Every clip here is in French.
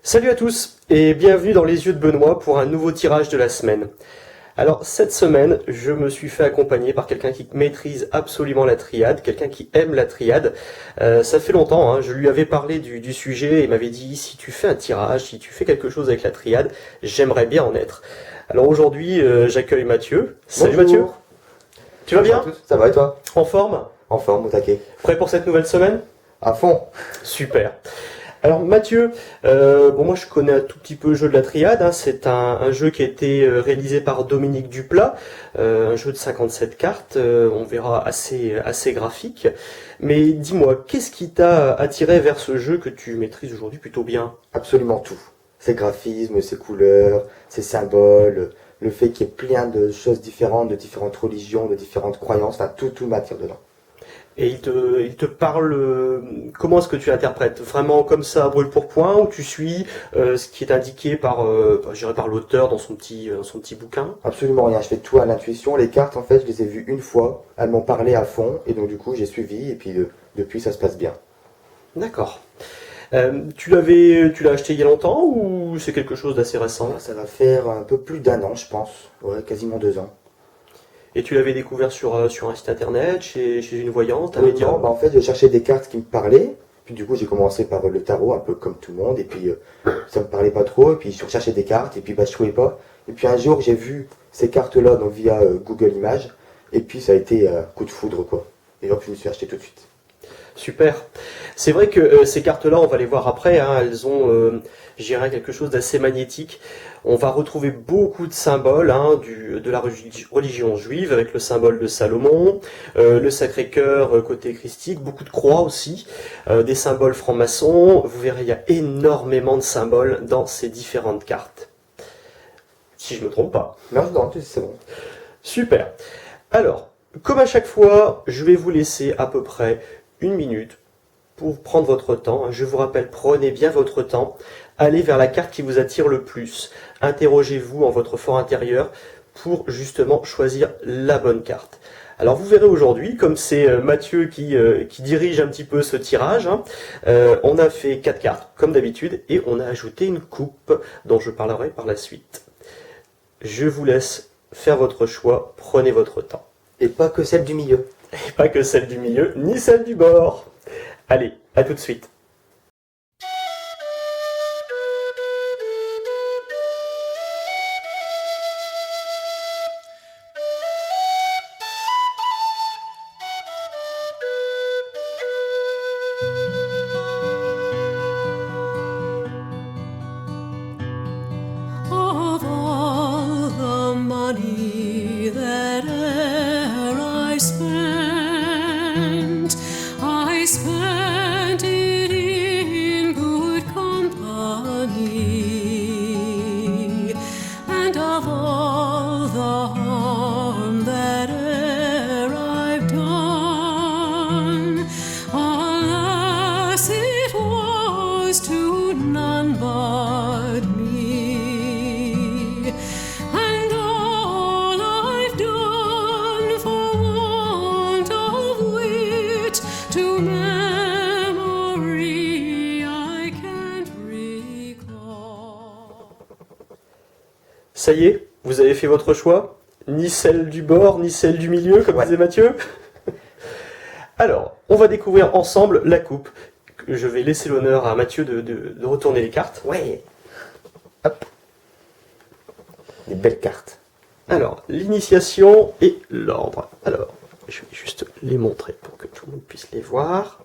Salut à tous et bienvenue dans les yeux de Benoît pour un nouveau tirage de la semaine. Alors cette semaine, je me suis fait accompagner par quelqu'un qui maîtrise absolument la triade, quelqu'un qui aime la triade. Ça fait longtemps, hein, je lui avais parlé du sujet et il m'avait dit si tu fais un tirage, si tu fais quelque chose avec la triade, j'aimerais bien en être. Alors aujourd'hui, j'accueille Mathieu. Salut Bonjour. Mathieu. Tu vas Bonjour bien? à tous. Ça va et toi? En forme? En forme, au taquet. Prêt pour cette nouvelle semaine? À fond. Super. Alors Mathieu, moi je connais un tout petit peu le jeu de la triade, hein. C'est un jeu qui a été réalisé par Dominique Duplat, un jeu de 57 cartes, on verra assez graphique. Mais dis-moi, qu'est-ce qui t'a attiré vers ce jeu que tu maîtrises aujourd'hui plutôt bien? Absolument tout. Ses graphismes, ses couleurs, ses symboles, le fait qu'il y ait plein de choses différentes, de différentes religions, de différentes croyances, enfin tout m'attire dedans. Et il te parle, comment est-ce que tu l'interprètes? Vraiment comme ça, brûle pour point, ou tu suis ce qui est indiqué je dirais par l'auteur dans son petit bouquin? Absolument rien, je fais tout à l'intuition. Les cartes, en fait, je les ai vues une fois, elles m'ont parlé à fond, et donc du coup j'ai suivi, et puis depuis ça se passe bien. D'accord. Tu l'as acheté il y a longtemps ou c'est quelque chose d'assez récent? Ça va faire un peu plus d'un an, je pense. Ouais, quasiment 2 ans. Et tu l'avais découvert sur un site internet, chez une voyante, un médium? En fait, je cherchais des cartes qui me parlaient. Puis du coup, j'ai commencé par le tarot, un peu comme tout le monde. Et puis, ça me parlait pas trop. Et puis, je recherchais des cartes. Et puis, je trouvais pas. Et puis, un jour, j'ai vu ces cartes-là donc via Google Images. Et puis, ça a été un coup de foudre, quoi. Et donc, je me suis acheté tout de suite. Super. C'est vrai que ces cartes-là, on va les voir après, hein, elles ont, je dirais, quelque chose d'assez magnétique. On va retrouver beaucoup de symboles hein, de la religion juive, avec le symbole de Salomon, le Sacré-Cœur côté christique, beaucoup de croix aussi, des symboles francs-maçons. Vous verrez, il y a énormément de symboles dans ces différentes cartes. Si je ne me trompe pas. Non, non, c'est bon. Super. Alors, comme à chaque fois, je vais vous laisser à peu près 1 minute pour prendre votre temps. Je vous rappelle, prenez bien votre temps. Allez vers la carte qui vous attire le plus. Interrogez-vous en votre fort intérieur pour justement choisir la bonne carte. Alors vous verrez aujourd'hui, comme c'est Mathieu qui dirige un petit peu ce tirage, hein, on a fait 4 cartes comme d'habitude et on a ajouté une coupe dont je parlerai par la suite. Je vous laisse faire votre choix, prenez votre temps. Et pas que celle du milieu. Et pas que celle du milieu, ni celle du bord. Allez, à tout de suite. Of all the money that e'er I spent it in good company, and of all the harm that e'er I've done, alas, it was to none but me, and all I've done for want of wit to memory I can't recall. Ça y est, vous avez fait votre choix? Ni celle du bord, ni celle du milieu, comme disait Mathieu? Alors, on va découvrir ensemble la coupe. Je vais laisser l'honneur à Mathieu de retourner les cartes. Ouais. Hop. Des belles cartes. Alors, l'initiation et l'ordre. Alors, je vais juste les montrer pour que tout le monde puisse les voir.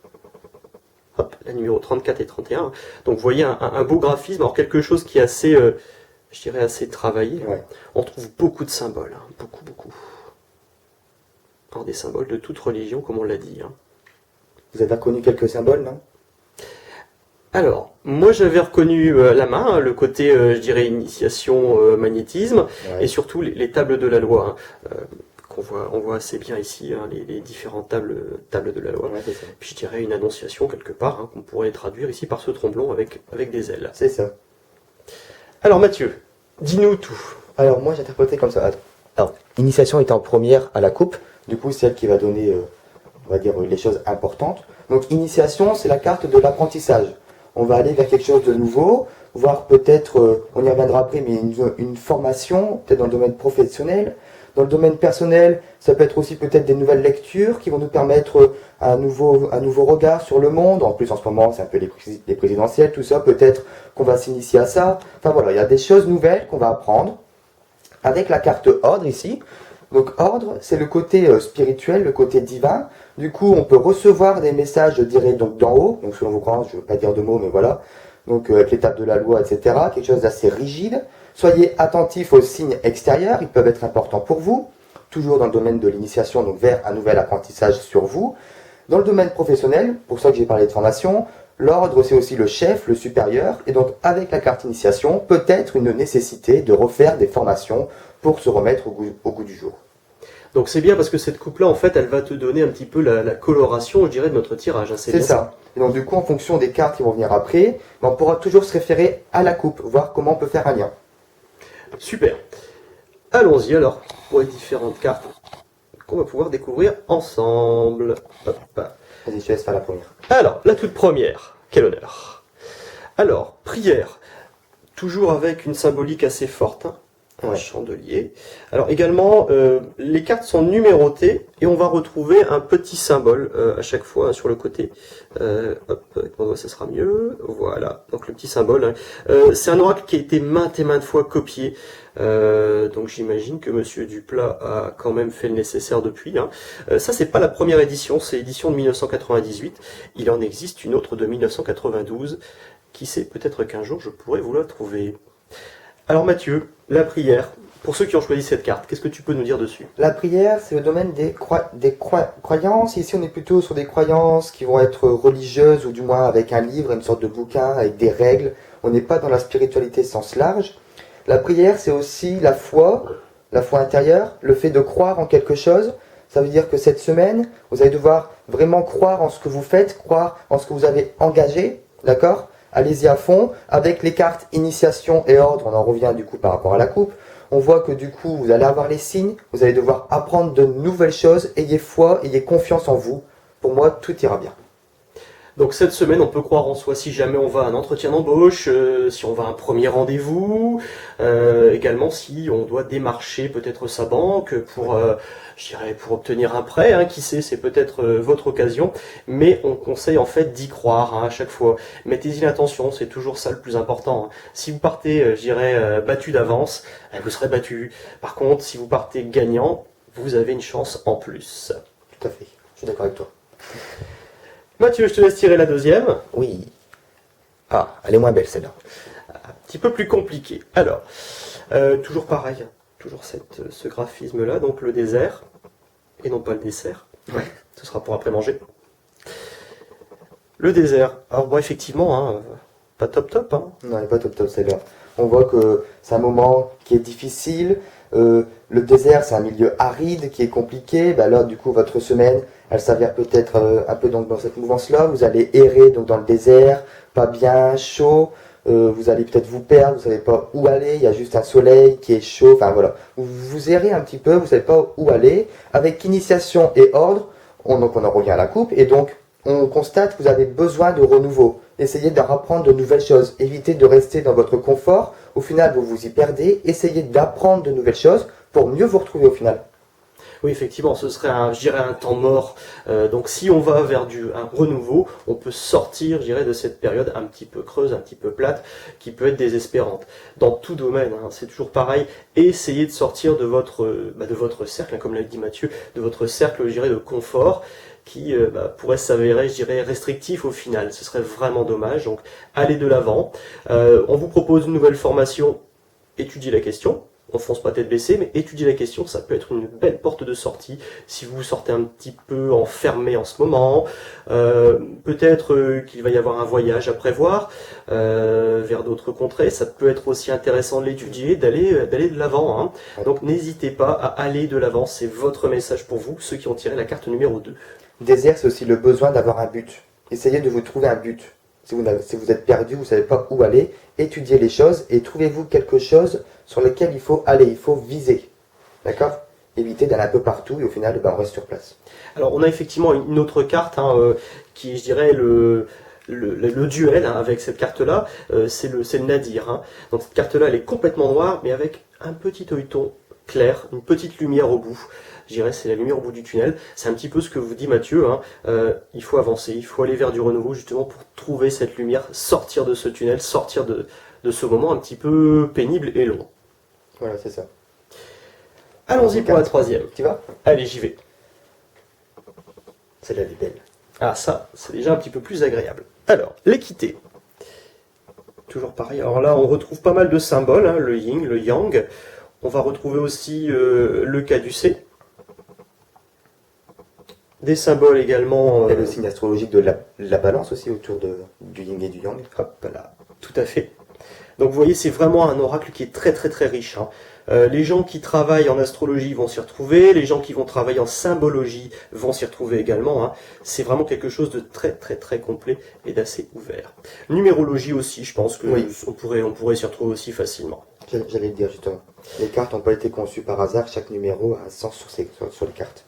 Hop, la numéro 34 et 31. Donc, vous voyez un beau graphisme, alors quelque chose qui est assez, je dirais, assez travaillé. Ouais. On trouve beaucoup de symboles, hein, beaucoup. Alors, des symboles de toute religion, comme on l'a dit. Hein. Vous avez reconnu quelques symboles, non? Alors, moi j'avais reconnu la main, hein, le côté, je dirais, initiation, magnétisme, Ouais. et surtout les tables de la loi, hein, on voit assez bien ici, hein, les différentes tables de la loi. Ouais, c'est ça. Puis je dirais une annonciation quelque part, hein, qu'on pourrait traduire ici par ce tromblon avec des ailes. C'est ça. Alors Mathieu, dis-nous tout. Alors moi j'interprétais comme ça. Alors, initiation était en première à la coupe, du coup c'est elle qui va donner, on va dire, les choses importantes. Donc initiation, c'est la carte de l'apprentissage. On va aller vers quelque chose de nouveau, voire peut-être, on y reviendra après, mais une formation, peut-être dans le domaine professionnel. Dans le domaine personnel, ça peut être aussi peut-être des nouvelles lectures qui vont nous permettre un nouveau regard sur le monde. En plus, en ce moment, c'est un peu les présidentielles, tout ça. Peut-être qu'on va s'initier à ça. Enfin voilà, il y a des choses nouvelles qu'on va apprendre avec la carte ordre ici. Donc ordre, c'est le côté spirituel, le côté divin. Du coup, on peut recevoir des messages, je dirais, donc d'en haut. Donc selon vos croyances, je ne veux pas dire de mots, mais voilà. Donc avec l'étape de la loi, etc. Quelque chose d'assez rigide. Soyez attentifs aux signes extérieurs, ils peuvent être importants pour vous. Toujours dans le domaine de l'initiation, donc vers un nouvel apprentissage sur vous. Dans le domaine professionnel, pour ça que j'ai parlé de formation, l'ordre c'est aussi le chef, le supérieur. Et donc avec la carte initiation, peut-être une nécessité de refaire des formations pour se remettre au goût du jour. Donc c'est bien parce que cette coupe-là, en fait, elle va te donner un petit peu la coloration, je dirais, de notre tirage. Hein, c'est bien ça. Et donc du coup, en fonction des cartes qui vont venir après, on pourra toujours se référer à la coupe, voir comment on peut faire un lien. Super. Allons-y alors pour les différentes cartes qu'on va pouvoir découvrir ensemble. Hop. Vas-y, je te laisse faire la première. Alors, la toute première. Quel honneur. Alors, prière. Toujours avec une symbolique assez forte. Hein. Un chandelier. Alors également, les cartes sont numérotées et on va retrouver un petit symbole à chaque fois hein, sur le côté. Hop, avec mon doigt ça sera mieux. Voilà, donc le petit symbole. Hein. C'est un oracle qui a été maintes et maintes fois copié. Donc j'imagine que Monsieur Duplat a quand même fait le nécessaire depuis. Hein. Ça c'est pas la première édition, c'est l'édition de 1998. Il en existe une autre de 1992. Qui sait, peut-être qu'un jour je pourrai vous la trouver. Alors Mathieu, la prière, pour ceux qui ont choisi cette carte, qu'est-ce que tu peux nous dire dessus? La prière, c'est le domaine des croyances. Ici, on est plutôt sur des croyances qui vont être religieuses, ou du moins avec un livre, une sorte de bouquin, avec des règles. On n'est pas dans la spiritualité sens large. La prière, c'est aussi la foi intérieure, le fait de croire en quelque chose. Ça veut dire que cette semaine, vous allez devoir vraiment croire en ce que vous faites, croire en ce que vous avez engagé, d'accord ? Allez-y à fond. Avec les cartes initiation et ordre, on en revient du coup par rapport à la coupe. On voit que du coup, vous allez avoir les signes, vous allez devoir apprendre de nouvelles choses. Ayez foi, ayez confiance en vous. Pour moi, tout ira bien. Donc cette semaine, on peut croire en soi si jamais on va à un entretien d'embauche, si on va à un premier rendez-vous, également si on doit démarcher peut-être sa banque pour, je dirais, pour obtenir un prêt, hein, qui sait, c'est peut-être votre occasion, mais on conseille en fait d'y croire hein, à chaque fois. Mettez-y l'intention, c'est toujours ça le plus important. Hein. Si vous partez, je dirais, battu d'avance, vous serez battu. Par contre, si vous partez gagnant, vous avez une chance en plus. Tout à fait, je suis d'accord avec toi. Mathieu, je te laisse tirer la deuxième. Oui. Ah, elle est moins belle celle-là. Un petit peu plus compliqué. Alors, toujours pareil, toujours ce graphisme-là, donc le désert, et non pas le dessert. Ouais. Ce sera pour après manger. Le désert. Alors bon, effectivement, hein, pas top. Hein. Non, elle n'est pas top celle-là. On voit que c'est un moment qui est difficile. Le désert, c'est un milieu aride qui est compliqué. Bah là, du coup, votre semaine, elle s'avère peut-être un peu dans cette mouvance-là. Vous allez errer donc dans le désert, pas bien, chaud. Vous allez peut-être vous perdre, vous ne savez pas où aller. Il y a juste un soleil qui est chaud. Enfin voilà, vous errez un petit peu, vous ne savez pas où aller. Avec initiation et ordre, on en revient à la coupe. Et donc, on constate que vous avez besoin de renouveau. Essayez de apprendre de nouvelles choses. Évitez de rester dans votre confort. Au final, vous vous y perdez. Essayez d'apprendre de nouvelles choses pour mieux vous retrouver au final. Oui, effectivement, ce serait je dirais un temps mort. Donc si on va vers un renouveau, on peut sortir, je dirais, de cette période un petit peu creuse, un petit peu plate, qui peut être désespérante. Dans tout domaine, hein, c'est toujours pareil. Essayez de sortir de votre cercle, hein, comme l'a dit Mathieu, de votre cercle, je dirais, de confort, qui pourrait s'avérer, je dirais, restrictif au final. Ce serait vraiment dommage. Donc, allez de l'avant. On vous propose une nouvelle formation. Étudiez la question. On fonce pas tête baissée, mais étudier la question, ça peut être une belle porte de sortie. Si vous vous sortez un petit peu enfermé en ce moment, peut-être qu'il va y avoir un voyage à prévoir vers d'autres contrées. Ça peut être aussi intéressant de l'étudier, d'aller de l'avant. Hein. Donc n'hésitez pas à aller de l'avant. C'est votre message pour vous, ceux qui ont tiré la carte numéro 2. Désert, c'est aussi le besoin d'avoir un but. Essayez de vous trouver un but. Si vous êtes perdu, vous ne savez pas où aller, étudiez les choses et trouvez-vous quelque chose sur lequel il faut aller, il faut viser. D'accord ? Évitez d'aller un peu partout et au final, on reste sur place. Alors, on a effectivement une autre carte qui est, je dirais, le duel hein, avec cette carte-là, c'est le nadir. Hein. Donc cette carte-là, elle est complètement noire, mais avec un petit œilleton clair, une petite lumière au bout. Je dirais c'est la lumière au bout du tunnel. C'est un petit peu ce que vous dit Mathieu. Hein. Il faut avancer, il faut aller vers du renouveau justement pour trouver cette lumière, sortir de ce tunnel, sortir de ce moment un petit peu pénible et long. Voilà, c'est ça. Allons-y pour la troisième. Tu vas? Allez, j'y vais. Celle-là, elle est belle. Ah ça, c'est déjà un petit peu plus agréable. Alors, l'équité. Toujours pareil. Alors là, on retrouve pas mal de symboles, hein, le yin, le yang. On va retrouver aussi le caducée. Des symboles également. Il y a le signe astrologique de la balance aussi autour du yin et du yang. Hop là, tout à fait. Donc vous voyez, c'est vraiment un oracle qui est très très très riche. Hein. Les gens qui travaillent en astrologie vont s'y retrouver, les gens qui vont travailler en symbologie vont s'y retrouver également. Hein. C'est vraiment quelque chose de très très très complet et d'assez ouvert. Numérologie aussi, je pense que Oui. on pourrait s'y retrouver aussi facilement. J'allais le dire justement. Les cartes n'ont pas été conçues par hasard, chaque numéro a un sens sur les cartes.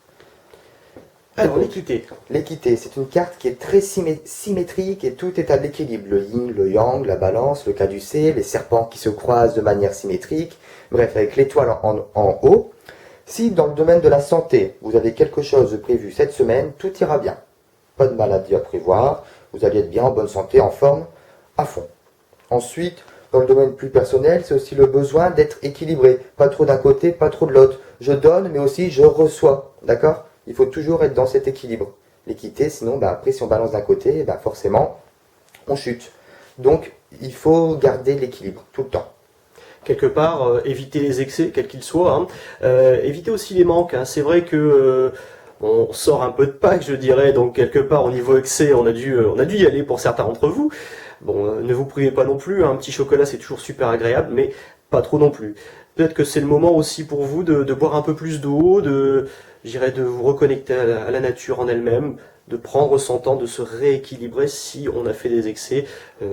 Alors l'équité. L'équité, c'est une carte qui est très symétrique et tout est à l'équilibre. Le yin, le yang, la balance, le caducée, les serpents qui se croisent de manière symétrique. Bref, avec l'étoile en haut. Si dans le domaine de la santé, vous avez quelque chose de prévu cette semaine, tout ira bien. Pas de maladie à prévoir, vous allez être bien en bonne santé, en forme, à fond. Ensuite, dans le domaine plus personnel, c'est aussi le besoin d'être équilibré. Pas trop d'un côté, pas trop de l'autre. Je donne, mais aussi je reçois. D'accord ? Il faut toujours être dans cet équilibre. L'équité, sinon, après, si on balance d'un côté, forcément, on chute. Donc, il faut garder l'équilibre tout le temps. Quelque part, éviter les excès, quels qu'ils soient. Hein. Éviter aussi les manques. Hein. C'est vrai que on sort un peu de Pâques, je dirais. Donc, quelque part, au niveau excès, on a dû y aller pour certains d'entre vous. Bon, ne vous privez pas non plus. Hein. Un petit chocolat, c'est toujours super agréable, mais pas trop non plus. Peut-être que c'est le moment aussi pour vous de boire un peu plus d'eau, de vous reconnecter à la nature en elle-même, de prendre son temps, de se rééquilibrer si on a fait des excès,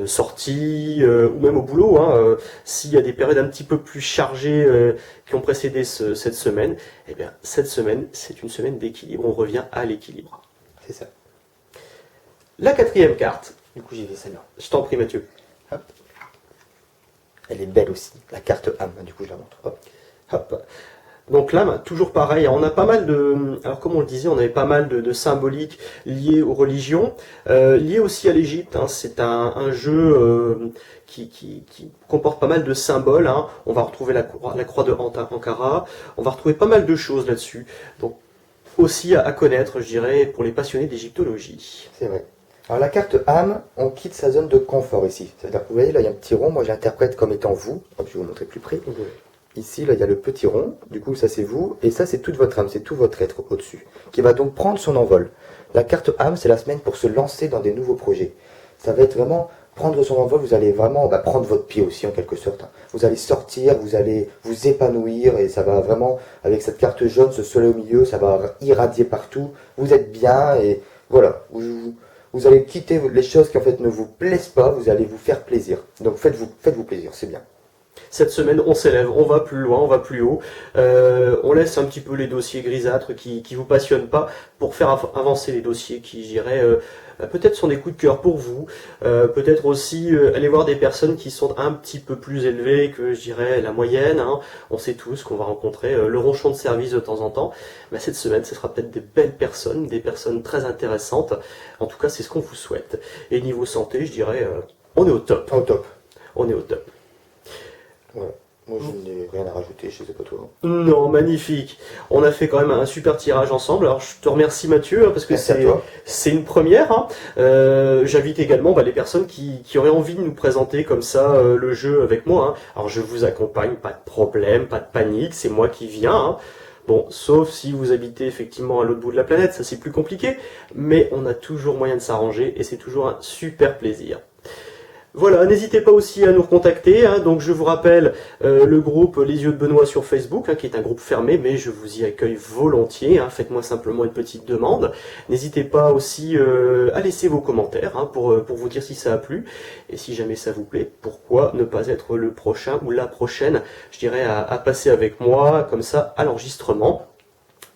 sortis ou même au boulot. Hein, s'il y a des périodes un petit peu plus chargées qui ont précédé cette semaine, eh bien cette semaine, c'est une semaine d'équilibre. On revient à l'équilibre. C'est ça. La quatrième carte. Du coup, j'ai fait celle-là. Je t'en prie, Mathieu. Hop. Elle est belle aussi. La carte âme, du coup, je la montre. Hop. Hop. Donc là, toujours pareil, on a pas mal de... Alors comme on le disait, on avait pas mal de symboliques liées aux religions, liées aussi à l'Égypte. Hein. C'est un jeu qui comporte pas mal de symboles. Hein. On va retrouver la croix de Ankara, on va retrouver pas mal de choses là-dessus. Donc aussi à connaître, je dirais, pour les passionnés d'égyptologie. C'est vrai. Alors la carte âme, on quitte sa zone de confort ici. C'est-à-dire que vous voyez, là il y a un petit rond, moi j'interprète comme étant vous. Hop, je vais vous montrer plus près. Ici, là, il y a le petit rond, du coup, ça c'est vous, et ça c'est toute votre âme, c'est tout votre être au-dessus, qui va donc prendre son envol. La carte âme, c'est la semaine pour se lancer dans des nouveaux projets. Ça va être vraiment prendre son envol, vous allez vraiment prendre votre pied aussi en quelque sorte. Vous allez sortir, vous allez vous épanouir, et ça va vraiment, avec cette carte jaune, ce soleil au milieu, ça va irradier partout, vous êtes bien, et voilà, vous allez quitter les choses qui en fait ne vous plaisent pas, vous allez vous faire plaisir. Donc faites-vous plaisir, c'est bien. Cette semaine, on s'élève, on va plus loin, on va plus haut. On laisse un petit peu les dossiers grisâtres qui vous passionnent pas pour faire avancer les dossiers qui, je dirais, peut-être sont des coups de cœur pour vous. Peut-être aussi aller voir des personnes qui sont un petit peu plus élevées que, je dirais, la moyenne. Hein. On sait tous qu'on va rencontrer le ronchon de service de temps en temps. Mais cette semaine, ce sera peut-être des belles personnes, des personnes très intéressantes. En tout cas, c'est ce qu'on vous souhaite. Et niveau santé, je dirais, on est au top. Au top. On est au top. Voilà. Moi, je n'ai rien à rajouter, je sais pas toi. Non, magnifique. On a fait quand même un super tirage ensemble. Alors, je te remercie Mathieu, hein, parce que Merci à toi. c'est une première. Hein. J'invite également les personnes qui auraient envie de nous présenter comme ça le jeu avec moi. Hein. Alors, je vous accompagne, pas de problème, pas de panique, c'est moi qui viens. Hein. Bon, sauf si vous habitez effectivement à l'autre bout de la planète, ça c'est plus compliqué. Mais on a toujours moyen de s'arranger et c'est toujours un super plaisir. Voilà, n'hésitez pas aussi à nous recontacter. Hein. Donc je vous rappelle le groupe Les Yeux de Benoît sur Facebook, hein, qui est un groupe fermé, mais je vous y accueille volontiers. Hein. Faites-moi simplement une petite demande. N'hésitez pas aussi à laisser vos commentaires hein, pour vous dire si ça a plu. Et si jamais ça vous plaît, pourquoi ne pas être le prochain ou la prochaine, je dirais, à passer avec moi, comme ça, à l'enregistrement.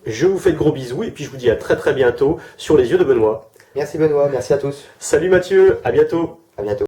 Je vous fais de gros bisous et puis je vous dis à très très bientôt sur Les Yeux de Benoît. Merci Benoît, merci à tous. Salut Mathieu, à bientôt. À bientôt.